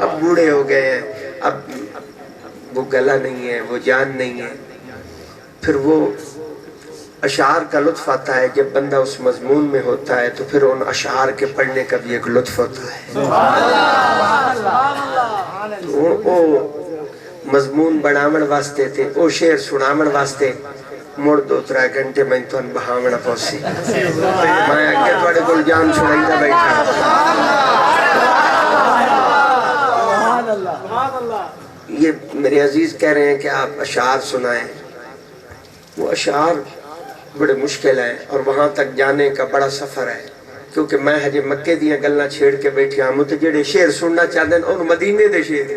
اب بوڑھے ہو گئے ہیں، اب وہ گلا نہیں ہے، وہ جان نہیں ہے. پھر وہ اشعار کا لطف آتا ہے جب بندہ اس مضمون میں ہوتا ہے، تو پھر ان اشعار کے پڑھنے کا بھی ایک لطف ہوتا ہے. او مضمون بڑھاون واسطے تھے، او شعر سناون واسطے مڑ 2-3 گھنٹے میں تو بہاونا پوسی. میں اگے تھوڑے کول جان سنائیدا بیٹھا. یہ میرے عزیز کہہ رہے ہیں کہ آپ اشعار سنائیں. وہ اشعار بڑے مشکل ہیں اور وہاں تک جانے کا بڑا سفر ہے، کیونکہ میں ہجے مکے دیاں گلاں چھیڑ کے بیٹھی ہوں. تے جڑے شعر سننا چاہتے ہیں ان مدینے دے شعر.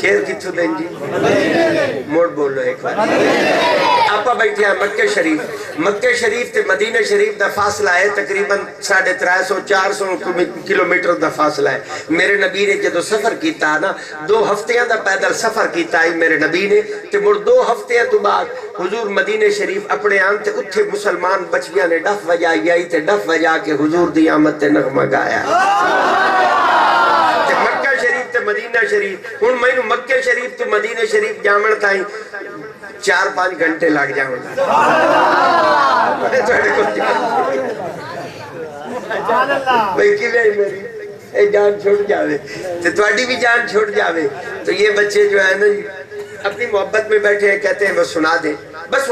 شعر کتھوں دیں جی؟ موڑ بولو ایک بار. آپ بیٹھے ہیں مکے شریف. مکے شریف تے مدینہ شریف دا فاصلہ ہے تقریباً 350-400 کلومیٹر دا فاصلہ ہے. میرے نبی نے جدو سفر کیتا نا 2 ہفتیاں دا پیدل سفر کیتا ہے میرے نبی نے. تے مڑ 2 ہفتیاں تو بعد حضور مدینہ شریف اپنے آن تے اتھے مسلمان بچیاں نے ڈف وجائی آئی تے ڈف وجا کے حضور دی آمد تے نغمہ گایا. تے مکہ شریف تے مدینہ شریف ہن میں مکہ شریف تے مدینہ شریف جامن تائیں 4-5 گھنٹے لگ جاؤں گا. بھئی کی بھئی میری اے جان چھوٹ جاوے تو تواڈی بھی جان چھوٹ جاوے. تو یہ بچے جو ہے نا اپنی محبت میں بیٹھے ہیں، کہتے ہیں وہ سنا دیں. بس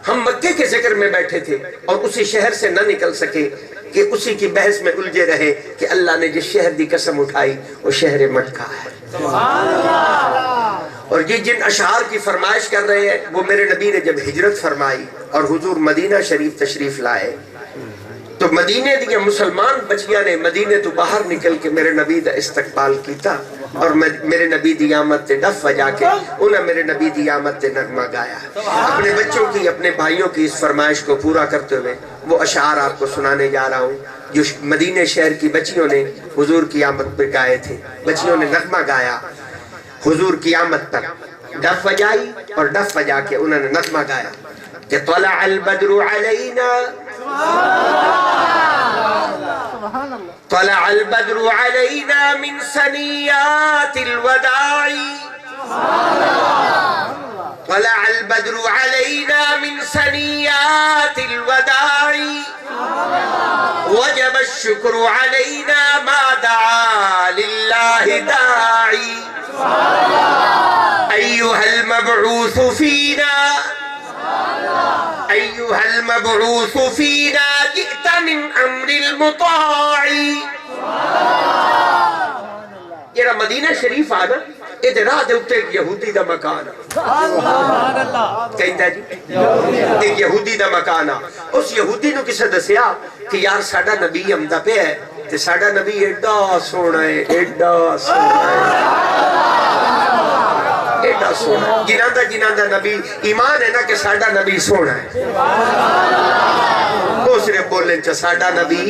ہم مکے کے ذکر میں بیٹھے تھے اور اسی شہر سے نہ نکل سکے کہ اسی کی بحث میں الجھے رہے کہ اللہ نے جس شہر دی قسم اٹھائی وہ شہر مکہ ہے. اور یہ جن اشعار کی فرمائش کر رہے ہیں وہ میرے نبی نے جب ہجرت فرمائی اور حضور مدینہ شریف تشریف لائے تو مدینے دیا مسلمان بچیاں نے مدینے تو باہر نکل کے میرے نبی دا استقبال کیتا اور میرے نبی دی آمد تے ڈف بجا کے انہیں میرے نبی دی آمد تے نغمہ گایا. اپنے بچوں کی اپنے بھائیوں کی اس فرمائش کو پورا کرتے ہوئے وہ اشعار آپ کو سنانے جا رہا ہوں جو مدینے شہر کی بچیوں نے حضور کی آمد پر گائے تھے. بچیوں نے نغمہ گایا حضور کی آمد پر، ڈف بجائی اور ڈف بجا کے انہوں نے نغمہ گایا کہ طلع البدر علینا طلع البدر علینا من ثنیات الوداع طلع البدر علینا من ثنیات الوداع وجب الشکر علینا ما دعا للہ داعی ایہا المبعوث فینا ایہا المبعوث فینا جئت من امر المطاع. یہ مدینہ شریف آنا ایک راہ دے اتے ایک یہودی دا مکان کہندہ جی ایک یہودی دا مکان. اس یہودی نو کسے دسیا کہ یار ساڑا نبی امدہ پہ ہے تے ساڑا نبی ایڈا سونا ہے ایڈا سونا ہے ایڈا سونا ہے. جناندہ نبی ایمان ہے نا کہ ساڑا نبی سونا ہے. وہ صرف بولیں چا ساڑا نبی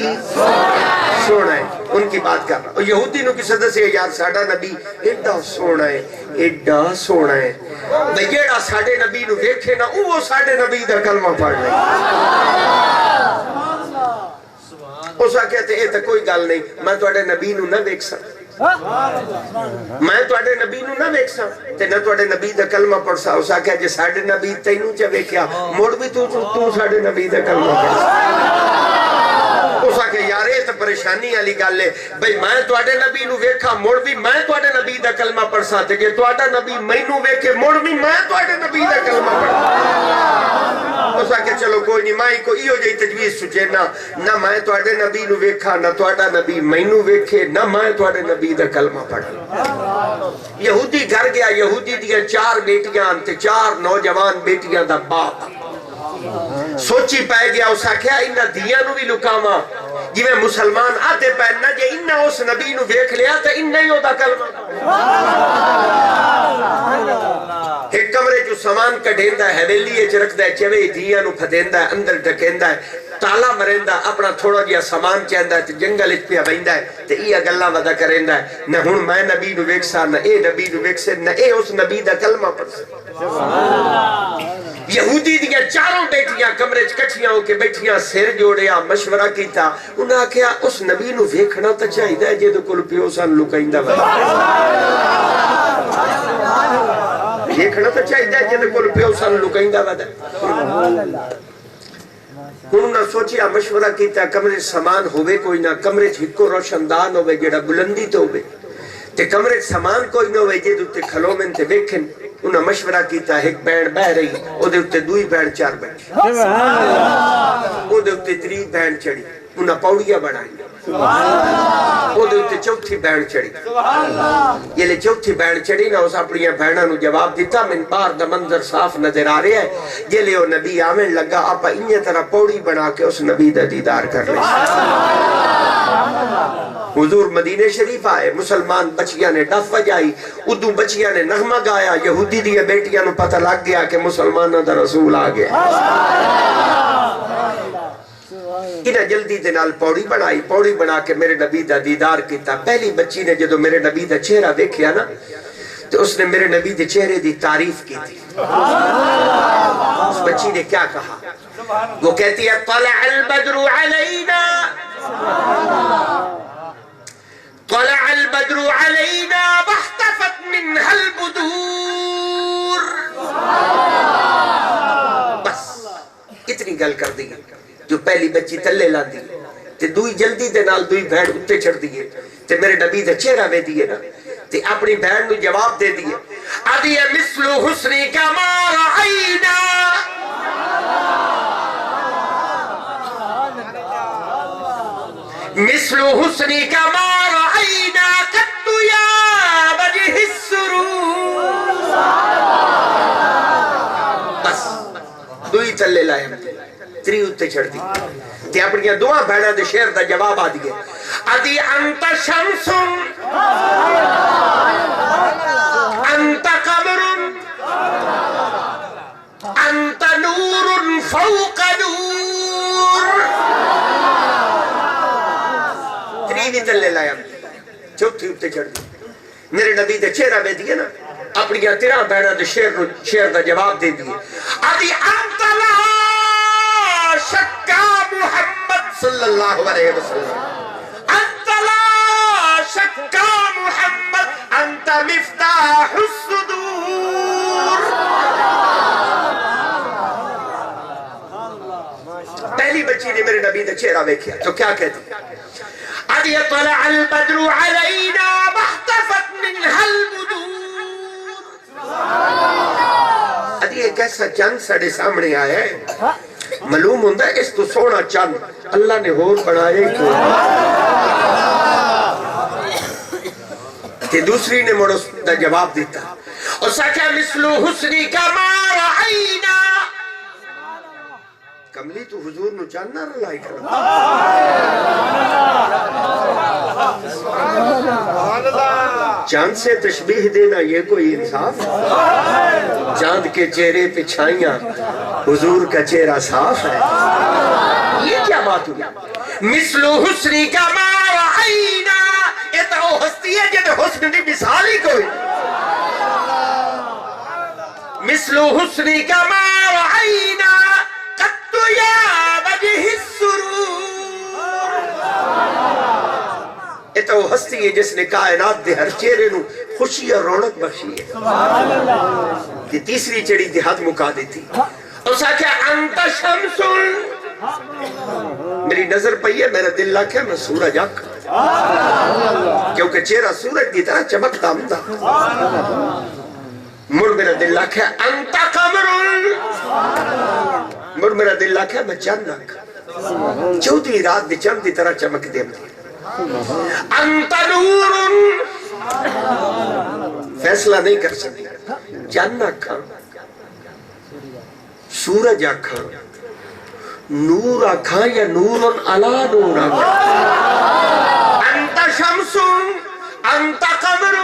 سونا ہے ان کی بات کر رہا. اور یہودی نو کی صدر سے یار ساڑا نبی ایڈا سونا ہے ایڈا سونا ہے. بھئیڑا ساڑے نبی نو دیکھے نا وہ ساڑے نبی دا کلمہ پڑھ لیں. اسا کہتے ہیں تو کوئی گل نہیں میں توڑے نبی نو نہ دیکھ سا میں توڑے نبی نو نہ دیکھ سا تے نہ توڑے نبی دا کلمہ پڑھ سا. اسا کہتے ہیں ساڑے نبی تینوں چا دیکھیا موڑ بھی تو ساڑے نبی دا کلمہ پڑھ سا. اسا کہ یارے تو پریشانی علی گل ہے بھئی میں توڑے نبی نو ویکھا موڑ بھی میں توڑے نبی دا کلمہ پڑھ سا تے کہ توڑا نبی میں نو ویکھے موڑ بھی میں توڑے نبی دا کلمہ پڑھ سا. اسا کہ چلو کوئی نہیں مائی کو ایو جائی تجویز سچے نہ میں توڑے نبی نو ویکھا نہ توڑا نبی میں نو ویکھے نہ میں توڑے نبی دا کلمہ پڑھا. یہودی گھر گیا یہودی دیا 4 بیٹیاں تے 4 نوجوان بیٹیاں دا باپ سوچی پائے گیا. اسا کیا انہا دیا نو بھی لکاما جی میں مسلمان آتے پہننا جے انہا اس نبی نو ویکھ لیا تا انہا ہی ہوتا کلمہ. ایک کمرے جو سامان کڑھیندہ ہے حویلی رکھ دے چوے دیا نو پھدیندہ ہے اندر ڈکیندہ ہے تالا مرندہ اپنا تھوڑا جیا سامان چاہندہ ہے جنگل اچ پہ بیندہ ہے تے یہ گلہ ودا کرندہ ہے. نہ ہون میں نبی نو ویکھ سا نہ اے نبی نو ویکھ سے نہ اے اس نبی دا کلمہ پڑھ سا. یہودی دیا چاروں بیٹیاں کمرے کٹھیاں ہو کے بیٹھیاں سر جوڑیا مشورہ کیتا انہاں کہا اس نبی نو ویکھنا تا چاہیے جے تو کل پیو سان لکائندہ ودا ویکھنا تا چاہیے جے تو کل پیو سان لکائندہ ودا انہوں نے سوچیا مشورہ کیتا کمرے سامان ہوئے کوئی نہ کمرے ہکو روشندان ہوئے جڑا بلندی تو ہوئے تے کمرے سامان کوئی نہ ہوئے جے دوتے کھلو میں تے بیکھن انہوں نے مشورہ کیتا ایک بینڈ بہ رہی او دے اتے دوئی بینڈ چار بیٹھ او دے اتے تری بینڈ چڑی انہوں نے پوڑیاں بڑھائی او دے اتے چوتھی بینڈ چڑی یہ لے چوتھی بینڈ چڑی نا اس اپنی بینڈہ نو جواب دیتا من بار دا منظر صاف نظر آ رہے ہیں یہ لے وہ نبی آمن لگا آپا انہیں طرح پوڑی بنا کے اس نبی دا دیدار کر لے حضور مدینہ شریف آئے مسلمان بچیاں نے ڈف بجائی ادو بچیاں نے نغمہ گایا یہودی دیئے بیٹیاں نو پتہ لگ گیا کہ مسلمانہ دا رسول آگیا انہا جلدی دنال پوڑی بنا کے میرے نبی دا دیدار کیتا پہلی بچی نے جدو میرے نبی دا چہرہ دیکھیا نا تو اس نے میرے نبی دے چہرے دی تعریف کی تھی اس بچی نے کیا کہا وہ کہتی ہے طلع البدر علینا طلع البدر علینا واحتفت منها البدور بس اتنی گل کر دی جو پہلی بچی تلے لا دی تے دوئی جلدی دے نال دوئی بھیڑ اتے چھڑ دیئے تے میرے نبی دے چہرہ میں دیئے نا تے اپنی بھیڑ نو جواب دے دیئے ادی مثل حسنی کا ما رعینا مثل حسنی کا ما رعینا قد یا وجہ السرور بس دوئی تلے لائے تری اتے چھڑ دی تے اپنی دعا بھیڑا دے شیر دا جواب آ دیئے ادی انت شمس انت قمر انت نور فوق نور تری بھی تلے لائے چوتھی اتے چھڑ دی میرے نبی دے چہرہ میں دیئے نا اپنی تیرہ بھیڑا دے شیر دا جواب دے دیئے ادی انت لا شکا محمد صلی اللہ علیہ وسلم انت لا شکا محمد انت مفتاح الصدور پہلی بچی نے میرے نبی دا چہرہ دیکھا تو کیا کہتی ادی طلع البدر علینا واحتفت منها البدور ادی ایک ایسا چند سڑے سامنے آیا ہے معلوم ہوندہ اس تو سونا چند اللہ نے ہور بنائے کو تے دوسری نے مڑ اس دا جواب دیتا اور سکھا مثل حسنی کا ما رعینا کملی تو حضور نو چاندنا رلائی کرنا چاند سے تشبیح دینا یہ کوئی انصاف چاند کے چہرے پہ چھائیاں حضور کا چہرہ صاف ہے یہ کیا بات ہوئی مثل حسنی کا ما رعینا یہ تو ہستی ہے جب حسن دی مثال ہی کوئی مثل حسنی کا ما رعینا قد یا وجہ السرور یہ تو ہستی ہے جس نے کائنات دے ہر چہرے نو خوشی اور رونق بخشی ہے کہ تیسری چڑی دی حد مکا دیتی اور ساکھا انت شمس میری نظر پئی ہے میرا دل لاکھا میں سورج آکھا کیونکہ چہرہ سورج کی طرح چمکتا ہمتا مر میرا دل لاکھا انت قمر مر میرا دل لاکھا میں چند لاکھا چودھری رات دی چند دی طرح چمک دے انت نور فیصلہ نہیں کر سکتی چند آکھا سورج آکھا نور آکھا یا نور علا نور آکھا انت شمس انت قمر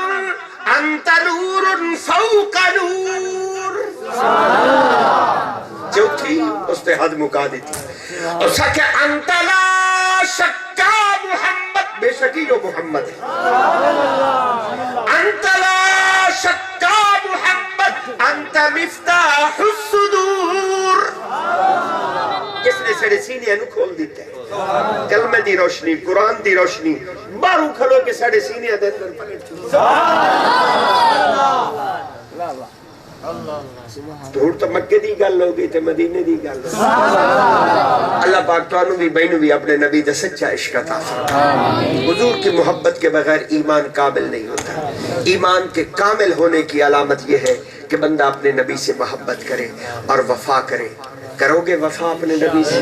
انت نور فوق نور چوتھی اس نے حد مکا دیتی اور سکھے انت لا شکا محمد بے شکی جو محمد ہے انت لا شکا محمد انت مفتاح الصدور سڑے سینے انو کھول دیتا ہے کلمہ دی روشنی قرآن دی روشنی بارو کھلو کے سڑے سینے دے اندر پکڑ دھوڑ تو مکے دی گل ہو گئی تے مدینے دی گل ہو اللہ پاک تو انو بھی بینو بھی اپنے نبی دا سچا عشق عطا فرمائے حضور کی محبت کے بغیر ایمان کامل نہیں ہوتا ایمان کے کامل ہونے کی علامت یہ ہے کہ بندہ اپنے نبی سے محبت کرے اور وفا کرے کرو گے وفا اپنے نبی سے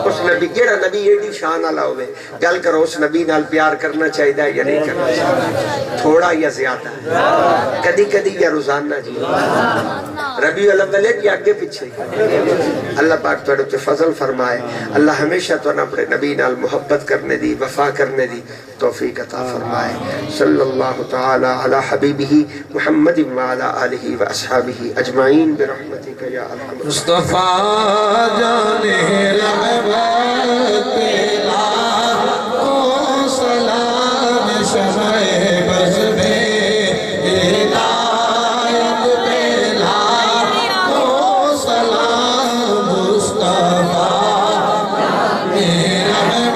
اس نبی جیڑا نبی ایڈی شان والا ہوئے گل کرو اس نبی نال پیار کرنا چاہیے یا نہیں کرنا چاہیے تھوڑا یا زیادہ کدی کدی یا روزانہ جی ربیع الاول کی آگے پیچھے اللہ پاک تو تے فضل فرمائے اللہ ہمیشہ تو اپنے نبی نال محبت کرنے دی وفا کرنے دی توفیق عطا فرمائے صلی اللہ تعالی علی حبیبہ محمد وعلی آلہ واصحابہ اجمعین برحمتک یا ارحم مصطفیٰ جانے رحمت لاکھوں سلام شمع بز میں ہدایت پہ لاکھوں سلام مصطفیٰ جانے رحمت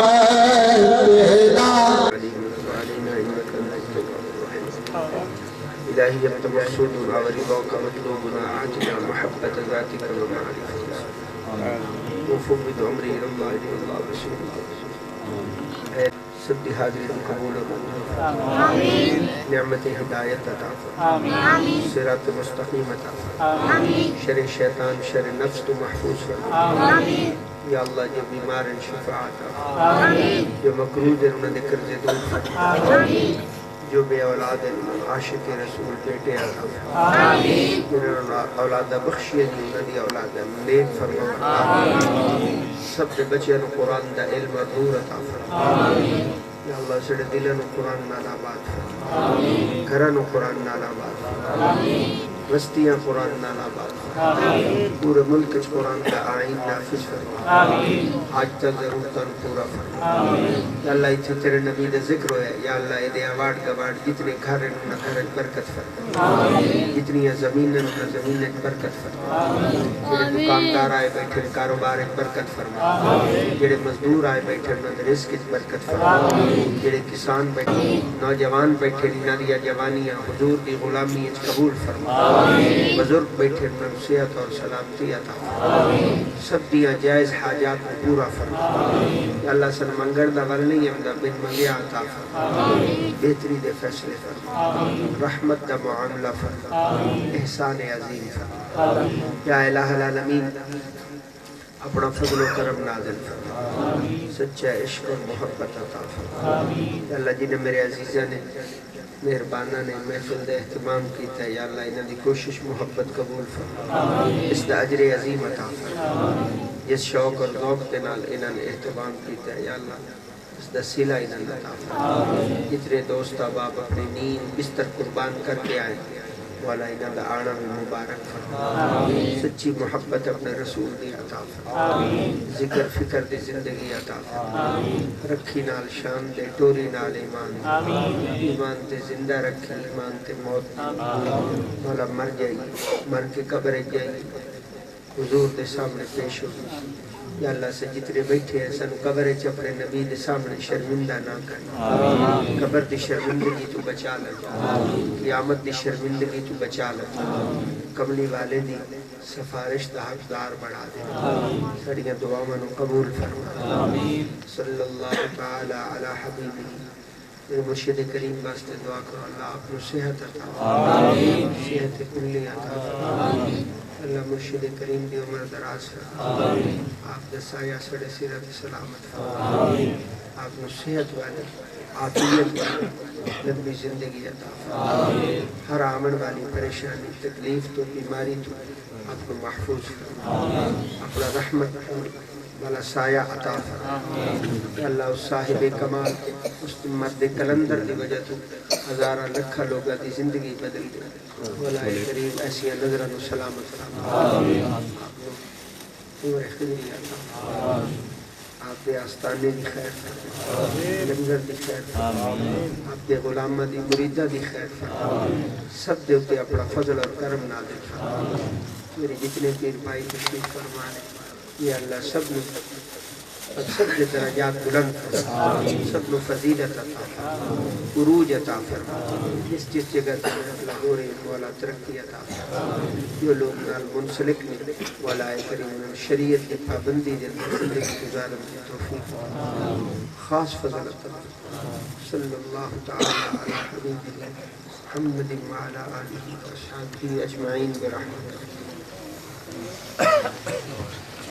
الہی اب تو مقصودنا ورضاک مطلوبنا عاجلہ محبت ذاتک ومعرفتک وفوض عمری اللہ الہ اللہ بسم اللہ سب حاضرین قبول و منظور نعمت ہدایت عطا فرما صراط مستقیم عطا فرما شر شیطان شر نفس تو محفوظ فرما یا اللہ جو بیمار شفا عطا فرما جو مقروض انہوں نے قرض دور فرما جو بے اولاد عاشق رسول بیٹے عطا فرما جنہوں نے اولاد بخشی انہوں نے اولاد نیک فرما سب سے بچے انہوں قرآن دا علم نور عطا فرما یا اللہ سڑے دلن قرآن نالا بات فرما گھرن قرآن نالا بات فرما وستیاں قرآن نالا بات فرما پورے ملک قرآن کا آئین نافذ فرما آج تک ضرورتاً پورا فرما یا اللہ اتھے تیرے نبی دے ذکر ہوئے یا اللہ دے آوارڈ گوارڈ جتنے گھر انہوں گھر برکت فرما جتنی زمین انہوں زمین برکت فرما جڑے دکاندار آئے بیٹھے کاروبار برکت فرما جڑے مزدور آئے بیٹھے انہوں رزق برکت فرما جڑے کسان بیٹھے نوجوان بیٹھے انہوں دیا جوانیاں حضور دی غلامی قبول فرما بزرگ بیٹھے انہوں صحت اور سلامتی عطا فرما سب دیا جائز حاجات کو پورا فرما یا اللہ سن منگر دا ورنی امدہ بن منگیا عطا فرما بہتری دے فیصلے فرما رحمت دا معاملہ فرما احسان عظیم فرما یا الہ العالمین اپنا فضل و کرم نازل فرما سچا عشق اور محبت عطا فرما یا اللہ جنہیں میرے عزیزہ نے مہربانہ نے محفل دے اہتمام کیتا ہے یا اللہ انہوں دی کوشش محبت قبول فرما اس دا اجر عظیم عطا فرما جس شوق اور ذوق دے نال انہوں نے اہتمام کیتا ہے یا اللہ اس دا صلہ انہوں نے عطا فرما جتنے دوست احباب اپنی نیند بستر قربان کر کے آئے والا انہوں دا آنا میں مبارک فرما سچی محبت اپنے رسول دی عطا فرما ذکر فکر دی زندگی عطا فرما رکھی نال شان دے ٹوری نال ایمان تے زندہ رکھی ایمان تے موت والا مر جائی مر کے قبر جائی حضور دے سامنے پیش ہو یا اللہ سے جتنے بیٹھے ہیں سن قبر اپنے نبی دے سامنے شرمندہ نہ کر قبر دی شرمندگی تو بچا لگا قیامت دی شرمندگی تو بچا لگا کملی والے دی سفارش دا حقدار بڑھا دے سڑیاں دعا منو قبول فرما صلی اللہ تعالی علی حبیبی میرے مرشد کریم واسطے دعا کرو اللہ اپنو صحت عطا صحت کلی عطا اللہ مرشد کریم دی عمر دراز فرما آپ دا سایہ سڑے سیرت سلامت فرما آپ نو صحت والے عافیت والے لمبی زندگی عطا فرما ہر آمن والی پریشانی تکلیف تو بیماری تو آپ کو محفوظ فرما اپنا رحمت والا سایہ عطا فرما اللہ اس صاحب کمال اس مرد کلندر دی وجہ تو ہزارہ لکھا لوگا دی زندگی بدل دے مولا کریم ایسی نظران و سلامت فرما آپ عمر خیری عطا آپ دے آستانے دی خیر فرما لنگر دی خیر فرما آپ دے غلامہ دی مریدہ دی خیر فرما سب دے اپنے اپنا فضل اور کرم نازل فرما میری جتنے پیر بھائی تشریف فرمانے یا اللہ سب نے سب کے درجات بلند فرما، سب نے فضیلت عطا فرما، عروج عطا فرما، جس جگہ سے اللہ ہو رہے ہیں مولا ترقی عطا فرما، جو لوگ نال منسلک نے مولا کریم شریعت کی پابندی دے زندگی گزارن کی توفیق خاص فضل عطا فرما۔ صلی اللہ تعالی علی حبیبہ محمد وعلی آلہ وصحبہ اجمعین برحمتہ۔